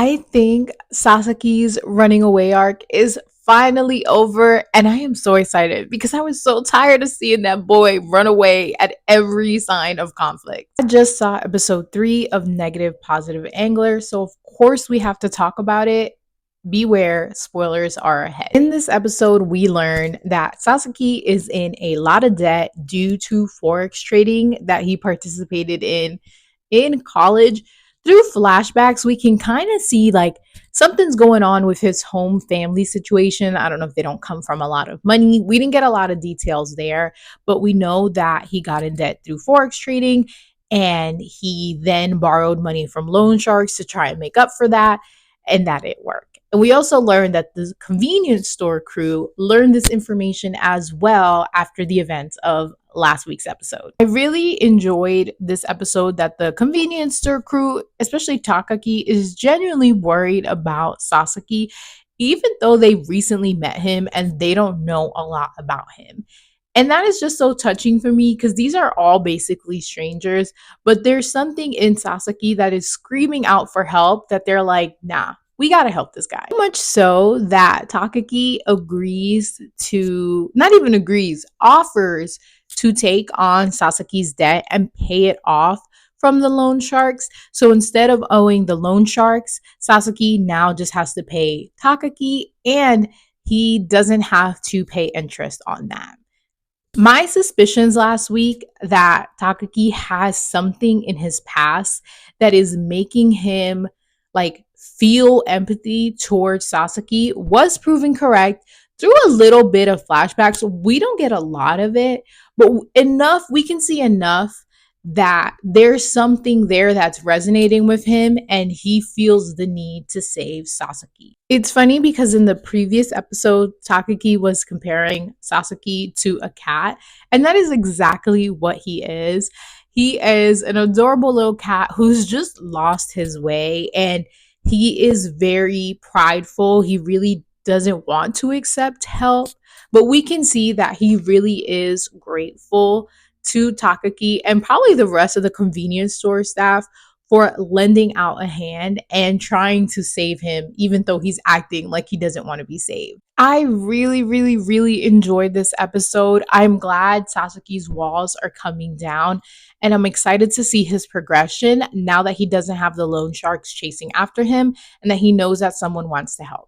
I think Sasaki's running away arc is finally over, and I am so excited because I was so tired of seeing that boy run away at every sign of conflict. I just saw episode 3 of Negative Positive Angler, so of course we have to talk about it. Beware, spoilers are ahead. In this episode, we learn that Sasaki is in a lot of debt due to forex trading that he participated in college. Through flashbacks, we can kind of see like something's going on with his home family situation. I don't know if they don't come from a lot of money. We didn't get a lot of details there, but we know that he got in debt through forex trading and he then borrowed money from loan sharks to try and make up for that, and that it worked. And we also learned that the convenience store crew learned this information as well after the events of last week's episode. I really enjoyed this episode that the convenience store crew, especially Takaki, is genuinely worried about Sasaki, even though they recently met him and they don't know a lot about him. And that is just so touching for me because these are all basically strangers, but there's something in Sasaki that is screaming out for help that they're like, nah, we gotta help this guy. So much so that Takaki agrees to, not even agrees, offers to take on Sasaki's debt and pay it off from the loan sharks. So instead of owing the loan sharks, Sasaki now just has to pay Takaki and he doesn't have to pay interest on that. My suspicions last week that Takaki has something in his past that is making him like feel empathy towards Sasaki was proven correct through a little bit of flashbacks. We don't get a lot of it, but enough, we can see enough that there's something there that's resonating with him and he feels the need to save Sasaki. It's funny because in the previous episode, Takaki was comparing Sasaki to a cat, and that is exactly what he is. He is an adorable little cat who's just lost his way and he is very prideful. He really doesn't want to accept help, but we can see that he really is grateful to Takaki and probably the rest of the convenience store staff for lending out a hand and trying to save him, even though he's acting like he doesn't want to be saved. I really, really, really enjoyed this episode. I'm glad Sasaki's walls are coming down, and I'm excited to see his progression now that he doesn't have the loan sharks chasing after him and that he knows that someone wants to help.